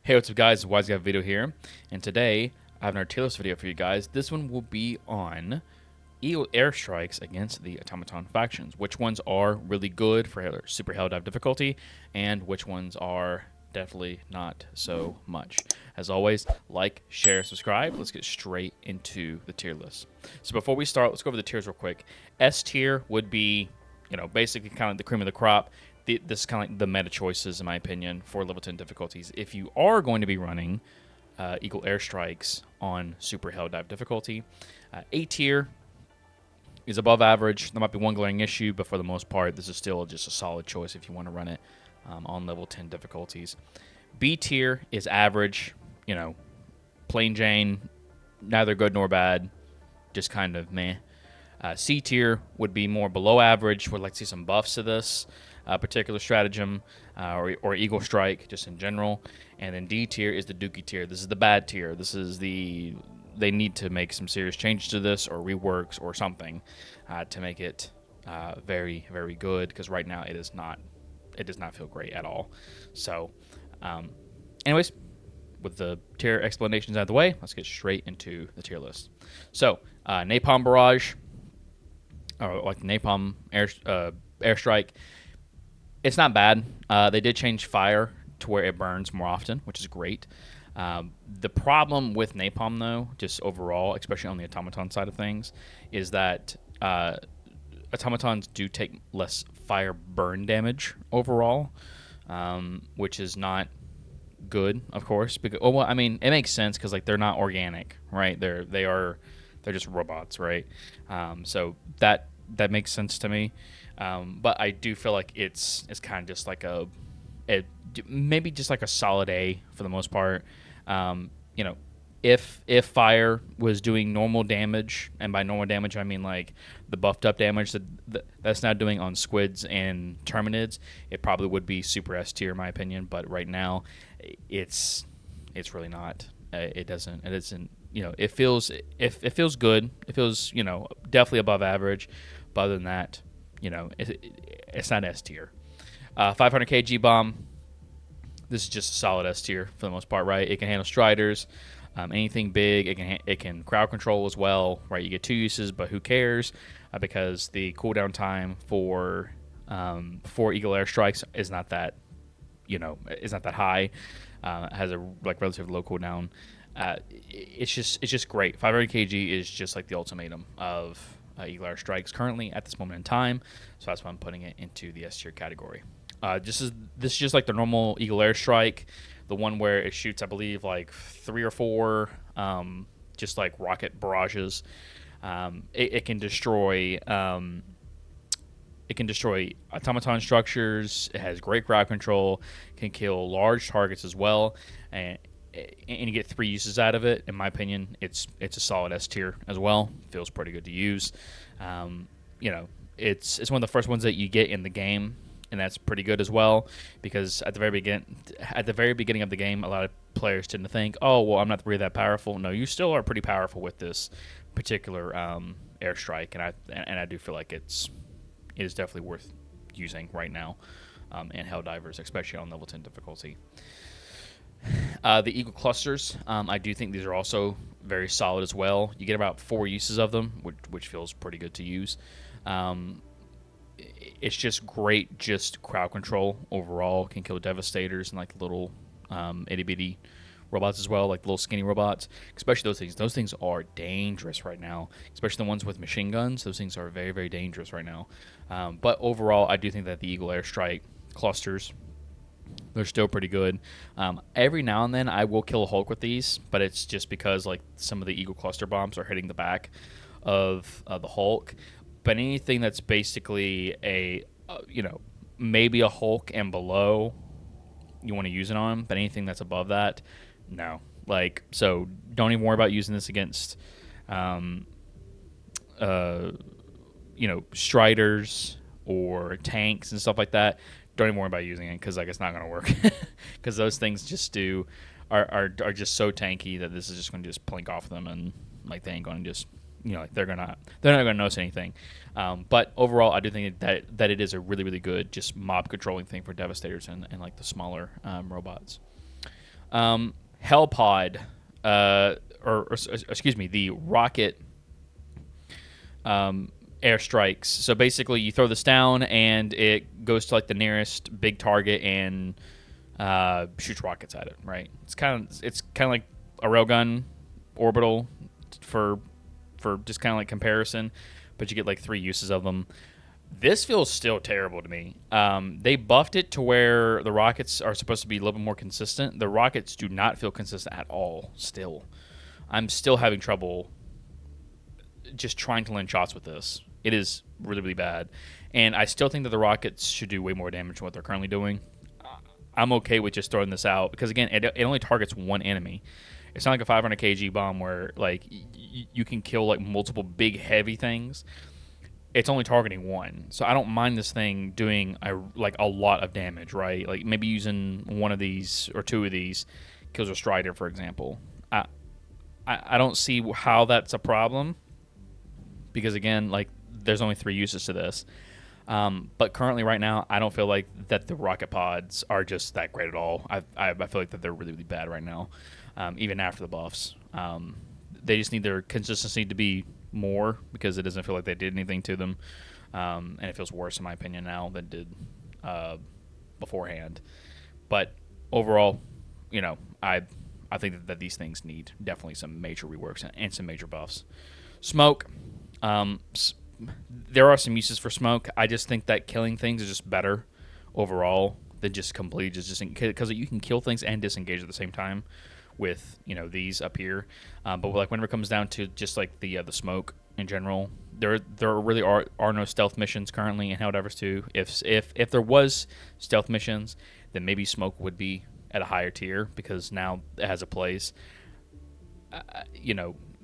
Hey, what's up guys, WiseGuyVito here, and today I have another tier list video for you guys. This one will be on Eagle Airstrikes against the Automaton factions. Which ones are really good for super Helldive difficulty, and which ones are definitely not so much. As always, like, share, subscribe. Let's get straight into the tier list. So before we start, let's go over the tiers real quick. S tier would be, basically kind of the cream of the crop. This is kind of like the meta choices, in my opinion, for level 10 difficulties. If you are going to be running Eagle Airstrikes on super Helldive difficulty, A tier is above average. There might be one glaring issue, but for the most part, this is still just a solid choice if you want to run it on level 10 difficulties. B tier is average, plain Jane, neither good nor bad, just kind of meh. C tier would be more below average. Would like to see some buffs to this particular stratagem or Eagle Strike, just in general. And then D tier is the Dookie tier. This is the bad tier. This is they need to make some serious changes to this or reworks or something to make it very, very good, because right now it does not feel great at all. So anyways, with the tier explanations out of the way, let's get straight into the tier list. So Napalm Barrage, or like Napalm Airstrike, it's not bad. They did change fire to where it burns more often, which is great. The problem with Napalm, though, just overall, especially on the Automaton side of things, is that Automatons do take less fire burn damage overall, which is not good, of course. Because, it makes sense because they're not organic, right? They're just robots, right? So that makes sense to me. But I do feel like it's kind of just like maybe just like a solid A for the most part. If fire was doing normal damage, and by normal damage I mean like the buffed up damage that's now doing on squids and terminids, it probably would be super S tier in my opinion. But right now, it's really not. It isn't. It feels good. It feels definitely above average. But other than that, it's not S tier. 500 kg bomb. This is just a solid S tier for the most part, right? It can handle striders, anything big. It can crowd control as well, right? You get two uses, but who cares? Because the cooldown time for Eagle Airstrikes is not that, is not that high. It has a relatively low cooldown. It's just great. 500 kg is just like the ultimatum of Eagle Airstrikes currently at this moment in time, so that's why I'm putting it into the S tier category. This is just like the normal Eagle Airstrike, the one where it shoots, I believe, like 3 or 4, just like rocket barrages. It can destroy. It can destroy automaton structures. It has great crowd control. Can kill large targets as well, and you get 3 uses out of it. In my opinion, it's a solid S tier as well. Feels pretty good to use. It's one of the first ones that you get in the game, and that's pretty good as well, because at the very beginning of the game, a lot of players tend to think, oh, well, I'm not really that powerful. No, you still are pretty powerful with this particular airstrike, and I do feel like it is definitely worth using right now in Helldivers, especially on level 10 difficulty. The Eagle Clusters, I do think these are also very solid as well. You get about 4 uses of them, which feels pretty good to use. It's just great, just crowd control overall. Can kill Devastators and like little itty bitty robots as well, like little skinny robots. Especially those things. Those things are dangerous right now, especially the ones with machine guns. Those things are very, very dangerous right now. But overall, I do think that the Eagle Airstrike clusters, they're still pretty good. Every now and then I will kill a Hulk with these, but it's just because like some of the Eagle cluster bombs are hitting the back of the Hulk. But anything that's basically maybe a Hulk and below, you want to use it on. But anything that's above that, no. So don't even worry about using this against striders or tanks and stuff like that. Don't even worry about using it, because it's not going to work. Because those things just are just so tanky that this is just going to just plink off them, and they ain't going to just they're not gonna notice anything. But overall, I do think that it is a really, really good just mob controlling thing for Devastators and like the smaller robots. Hellpod, or excuse me, the rocket airstrikes. So basically, you throw this down, and it goes to like the nearest big target and shoots rockets at it. Right? It's kind of like a railgun orbital for just kind of like comparison, but you get like 3 uses of them. This feels still terrible to me. They buffed it to where the rockets are supposed to be a little bit more consistent. The rockets do not feel consistent at all still. I'm still having trouble just trying to land shots with this. It is really, really bad. And I still think that the rockets should do way more damage than what they're currently doing. I'm okay with just throwing this out because, again, it only targets one enemy. It's not like a 500 kg bomb where like you can kill like multiple big heavy things. It's only targeting one, so I don't mind this thing doing a lot of damage, right? Like maybe using one of these or 2 of these kills a Strider, for example. I don't see how that's a problem because, again, like there's only 3 uses to this. But currently, right now, I don't feel like that the rocket pods are just that great at all. I feel like that they're really, really bad right now, even after the buffs. They just need their consistency to be more because it doesn't feel like they did anything to them, and it feels worse in my opinion now than it did beforehand. But overall, I think that these things need definitely some major reworks and some major buffs. Smoke, there are some uses for smoke. I just think that killing things is just better overall than just completely just because you can kill things and disengage at the same time with these up here, but like whenever it comes down to just like the smoke in general, there really are no stealth missions currently in Helldivers 2. If there was stealth missions, then maybe smoke would be at a higher tier because now it has a place.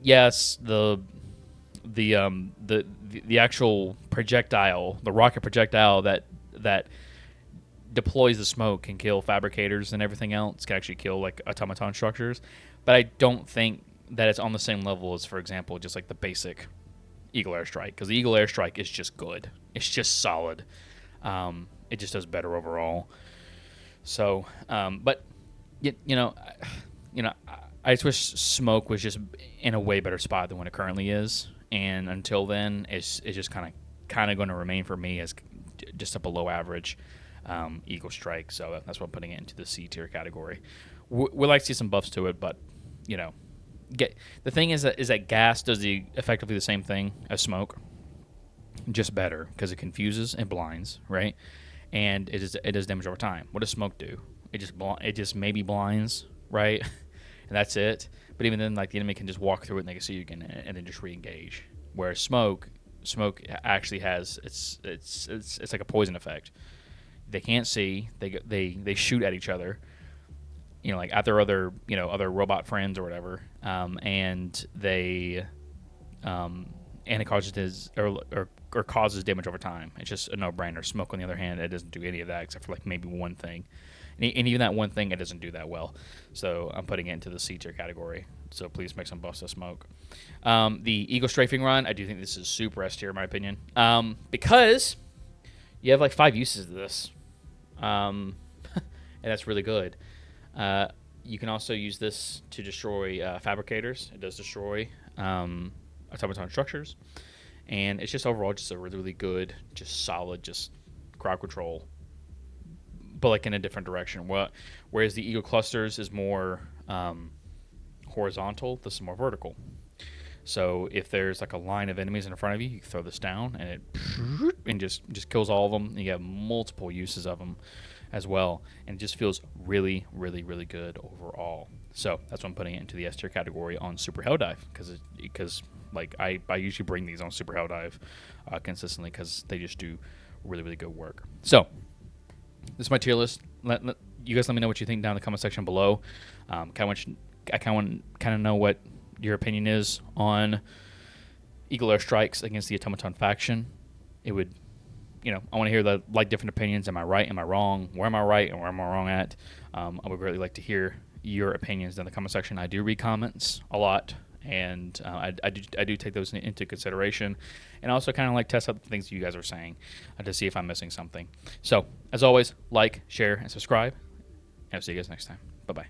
Yes, the actual projectile, the rocket projectile that deploys the smoke can kill fabricators and everything else, can actually kill like automaton structures, but I don't think that it's on the same level as, for example, just like the basic Eagle Airstrike, because the Eagle Airstrike is just good. It's just solid. It just does better overall. So, but I just wish smoke was just in a way better spot than what it currently is, and until then, it's just kind of going to remain for me as just a below average Eagle Strike, so that's why I'm putting it into the C tier category. We'd like to see some buffs to it, but the thing is that gas does effectively the same thing as smoke, just better because it confuses and blinds, right? And it does damage over time. What does smoke do? It just maybe blinds, right? And that's it. But even then, like the enemy can just walk through it and they can see you again and then just re-engage. Whereas smoke actually has it's like a poison effect. They can't see. They shoot at each other, like at their other robot friends or whatever, and they and it causes causes damage over time. It's just a no-brainer. Smoke, on the other hand, it doesn't do any of that except for like maybe one thing, and even that one thing, it doesn't do that well. So I'm putting it into the C tier category. So please make some buffs to smoke. The Eagle Strafing Run, I do think this is super S tier in my opinion, because you have like 5 uses of this. And that's really good. You can also use this to destroy fabricators. It does destroy automaton structures, and it's just overall just a really, really good, just solid, just crowd control, but like in a different direction. Whereas the Eagle Clusters is more horizontal, this is more vertical. So if there's like a line of enemies in front of you, you throw this down and it just kills all of them. And you have multiple uses of them as well, and it just feels really, really, really good overall. So that's why I'm putting it into the S tier category on Super Helldive, because like I usually bring these on Super Helldive consistently because they just do really, really good work. So this is my tier list. You guys let me know what you think down in the comment section below. I kind of know what your opinion is on Eagle Airstrikes against the Automaton faction. It would, I want to hear the different opinions. Am I right? Am I wrong? Where am I right and where am I wrong at? I would greatly like to hear your opinions down in the comment section. I do read comments a lot, and I do take those into consideration, and also kind of like test out the things you guys are saying to see if I'm missing something. So as always, like, share, and subscribe, and I'll see you guys next time. Bye-bye.